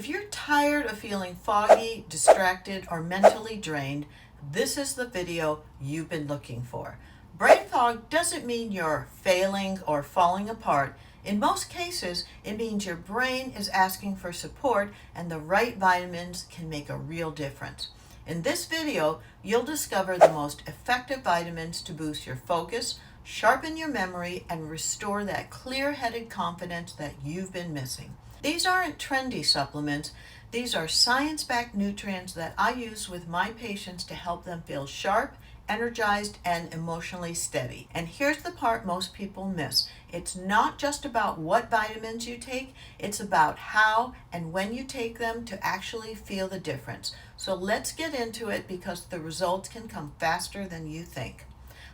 If you're tired of feeling foggy, distracted, or mentally drained, this is the video you've been looking for. Brain fog doesn't mean you're failing or falling apart. In most cases, it means your brain is asking for support and the right vitamins can make a real difference. In this video, you'll discover the most effective vitamins to boost your focus, sharpen your memory, and restore that clear-headed confidence that you've been missing. These aren't trendy supplements. These are science-backed nutrients that I use with my patients to help them feel sharp, energized, and emotionally steady. And here's the part most people miss. It's not just about what vitamins you take, it's about how and when you take them to actually feel the difference. So let's get into it because the results can come faster than you think.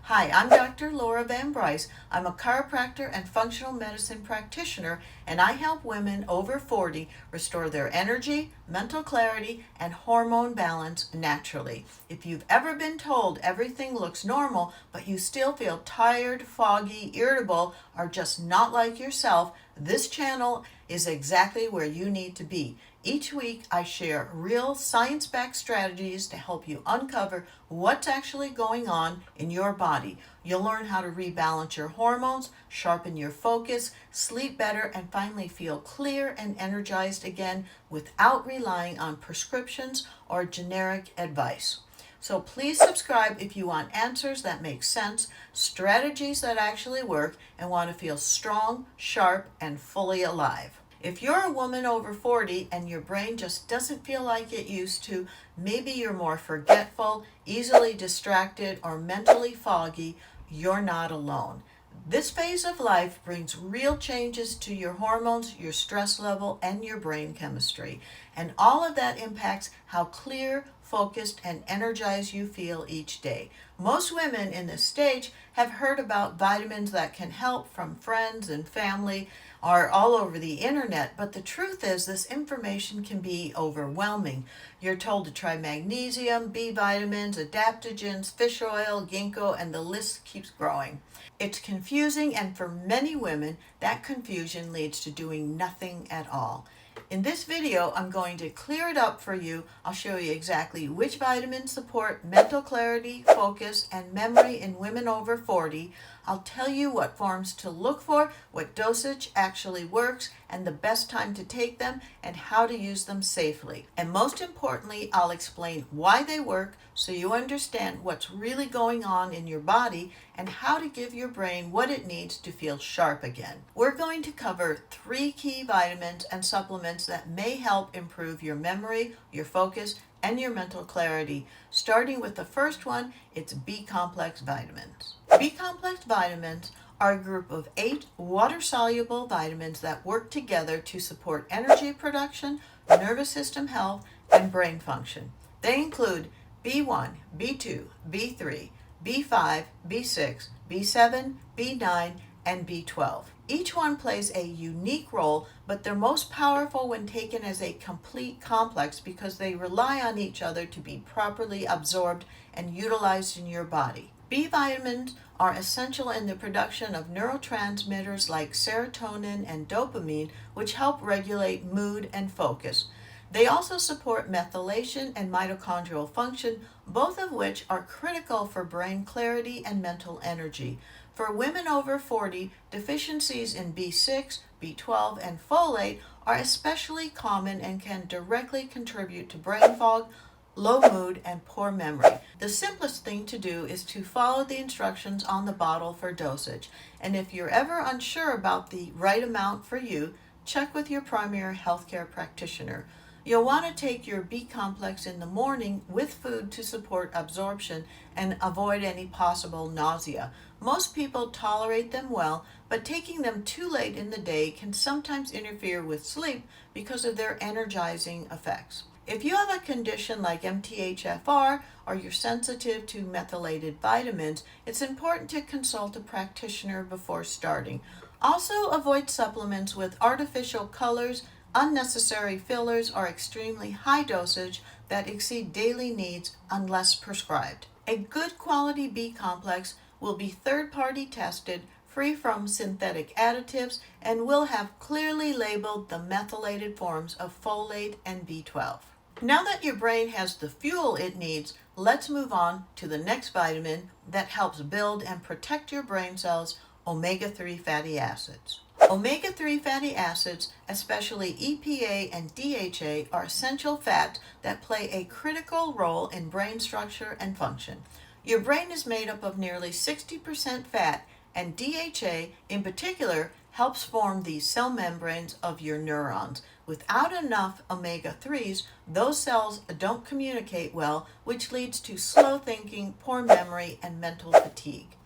Hi, I'm Dr. Laara Van Bryce. I'm a chiropractor and functional medicine practitioner, and I help women over 40 restore their energy, mental clarity, and hormone balance naturally. If you've ever been told everything looks normal, but you still feel tired, foggy, irritable, or just not like yourself, this channel is exactly where you need to be. Each week, I share real science-backed strategies to help you uncover what's actually going on in your body. You'll learn how to rebalance your hormones, sharpen your focus, sleep better, and finally feel clear and energized again without relying on prescriptions or generic advice. So please subscribe if you want answers that make sense, strategies that actually work, and want to feel strong, sharp, and fully alive. If you're a woman over 40 and your brain just doesn't feel like it used to, maybe you're more forgetful, easily distracted, or mentally foggy, you're not alone. This phase of life brings real changes to your hormones, your stress level, and your brain chemistry. And all of that impacts how clear, focused, and energized you feel each day. Most women in this stage have heard about vitamins that can help from friends and family or all over the internet, but the truth is this information can be overwhelming. You're told to try magnesium, B vitamins, adaptogens, fish oil, ginkgo, and the list keeps growing. It's confusing, and for many women, that confusion leads to doing nothing at all. In this video, I'm going to clear it up for you. I'll show you exactly which vitamins support mental clarity, focus, and memory in women over 40. I'll tell you what forms to look for, what dosage actually works, and the best time to take them, and how to use them safely. And most importantly, I'll explain why they work so you understand what's really going on in your body and how to give your brain what it needs to feel sharp again. We're going to cover 3 key vitamins and supplements that may help improve your memory, your focus, and your mental clarity. Starting with the first one, it's B-complex vitamins. B-complex vitamins are a group of 8 water-soluble vitamins that work together to support energy production, nervous system health, and brain function. They include B1, B2, B3, B5, B6, B7, B9, and B12. Each one plays a unique role, but they're most powerful when taken as a complete complex because they rely on each other to be properly absorbed and utilized in your body. B vitamins are essential in the production of neurotransmitters like serotonin and dopamine, which help regulate mood and focus. They also support methylation and mitochondrial function, both of which are critical for brain clarity and mental energy. For women over 40, deficiencies in B6, B12, and folate are especially common and can directly contribute to brain fog, low mood, and poor memory. The simplest thing to do is to follow the instructions on the bottle for dosage. And if you're ever unsure about the right amount for you, check with your primary healthcare practitioner. You'll want to take your B-complex in the morning with food to support absorption and avoid any possible nausea. Most people tolerate them well, but taking them too late in the day can sometimes interfere with sleep because of their energizing effects. If you have a condition like MTHFR or you're sensitive to methylated vitamins, it's important to consult a practitioner before starting. Also, avoid supplements with artificial colors, unnecessary fillers, or extremely high dosage that exceed daily needs unless prescribed. A good quality B complex will be third-party tested free from synthetic additives, and will have clearly labeled the methylated forms of folate and B12. Now that your brain has the fuel it needs, let's move on to the next vitamin that helps build and protect your brain cells, omega-3 fatty acids. Omega-3 fatty acids, especially EPA and DHA, are essential fats that play a critical role in brain structure and function. Your brain is made up of nearly 60% fat, and DHA in particular helps form the cell membranes of your neurons. Without enough omega-3s, those cells don't communicate well, which leads to slow thinking, poor memory, and mental fatigue.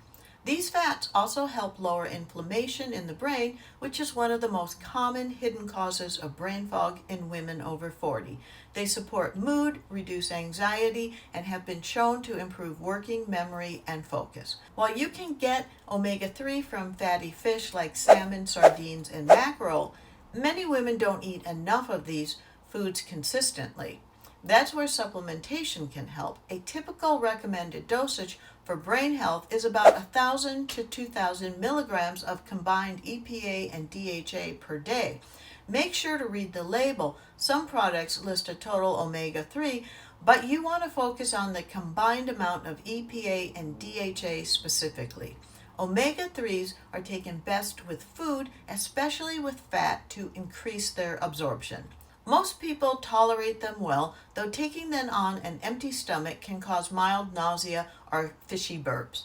These fats also help lower inflammation in the brain, which is one of the most common hidden causes of brain fog in women over 40. They support mood, reduce anxiety, and have been shown to improve working memory and focus. While you can get omega-3 from fatty fish like salmon, sardines, and mackerel, many women don't eat enough of these foods consistently. That's where supplementation can help. A typical recommended dosage for brain health is about 1,000 to 2,000 milligrams of combined EPA and DHA per day. Make sure to read the label. Some products list a total omega-3, but you want to focus on the combined amount of EPA and DHA specifically. Omega-3s are taken best with food, especially with fat, to increase their absorption. Most people tolerate them well, though taking them on an empty stomach can cause mild nausea or fishy burps.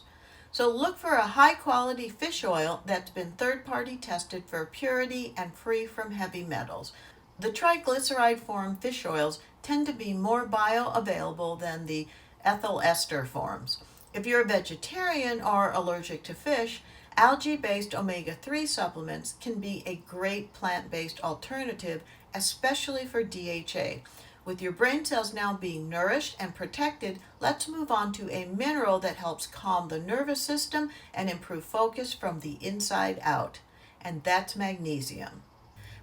So look for a high-quality fish oil that's been third-party tested for purity and free from heavy metals. The triglyceride form fish oils tend to be more bioavailable than the ethyl ester forms. If you're a vegetarian or allergic to fish, algae-based omega-3 supplements can be a great plant-based alternative, especially for DHA. With your brain cells now being nourished and protected, let's move on to a mineral that helps calm the nervous system and improve focus from the inside out, and that's magnesium.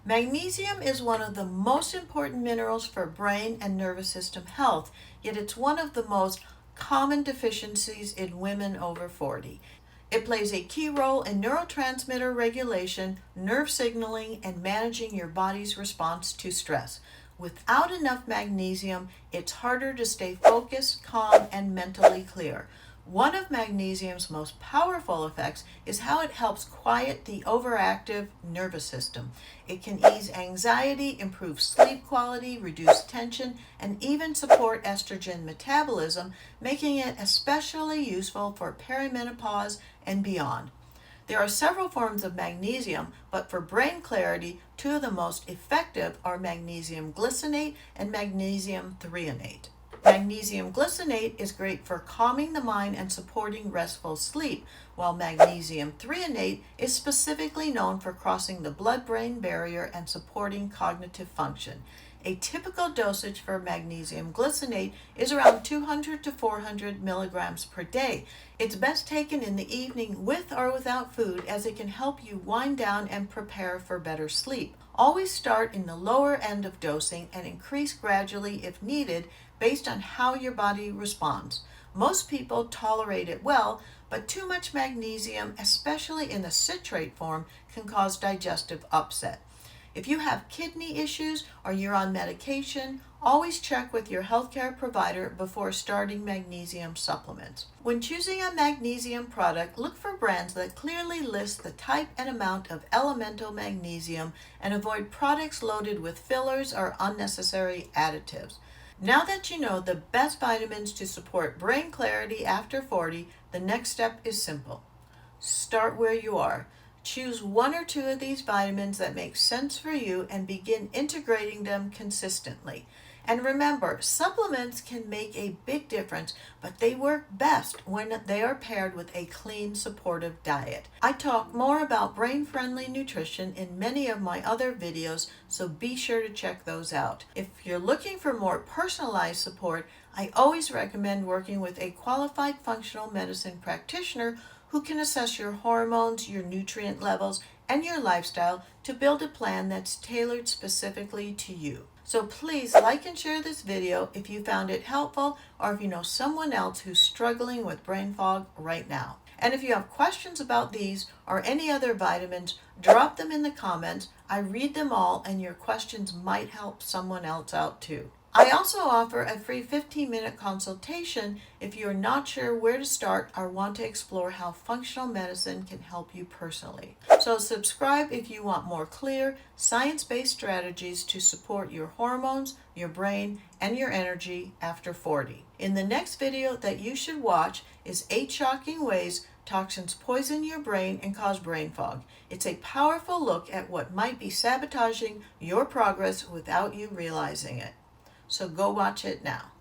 Magnesium is one of the most important minerals for brain and nervous system health, yet it's one of the most common deficiencies in women over 40. It plays a key role in neurotransmitter regulation, nerve signaling, and managing your body's response to stress. Without enough magnesium, it's harder to stay focused, calm, and mentally clear. One of magnesium's most powerful effects is how it helps quiet the overactive nervous system. It can ease anxiety, improve sleep quality, reduce tension, and even support estrogen metabolism, making it especially useful for perimenopause and beyond. There are several forms of magnesium, but for brain clarity, two of the most effective are magnesium glycinate and magnesium threonate. Magnesium glycinate is great for calming the mind and supporting restful sleep, while magnesium threonate is specifically known for crossing the blood-brain barrier and supporting cognitive function. A typical dosage for magnesium glycinate is around 200 to 400 milligrams per day. It's best taken in the evening with or without food, as it can help you wind down and prepare for better sleep. Always start in the lower end of dosing and increase gradually if needed based on how your body responds. Most people tolerate it well, but too much magnesium, especially in the citrate form, can cause digestive upset. If you have kidney issues or you're on medication, always check with your healthcare provider before starting magnesium supplements. When choosing a magnesium product, look for brands that clearly list the type and amount of elemental magnesium and avoid products loaded with fillers or unnecessary additives. Now that you know the best vitamins to support brain clarity after 40, the next step is simple. Start where you are. Choose one or two of these vitamins that make sense for you and begin integrating them consistently. And remember, supplements can make a big difference, but they work best when they are paired with a clean, supportive diet. I talk more about brain-friendly nutrition in many of my other videos, so be sure to check those out. If you're looking for more personalized support, I always recommend working with a qualified functional medicine practitioner who can assess your hormones, your nutrient levels, and your lifestyle to build a plan that's tailored specifically to you. So please like and share this video if you found it helpful or if you know someone else who's struggling with brain fog right now. And if you have questions about these or any other vitamins, drop them in the comments. I read them all, and your questions might help someone else out too. I also offer a free 15-minute consultation if you're not sure where to start or want to explore how functional medicine can help you personally. So subscribe if you want more clear, science-based strategies to support your hormones, your brain, and your energy after 40. In the next video that you should watch is 8 shocking ways toxins poison your brain and cause brain fog. It's a powerful look at what might be sabotaging your progress without you realizing it. So go watch it now.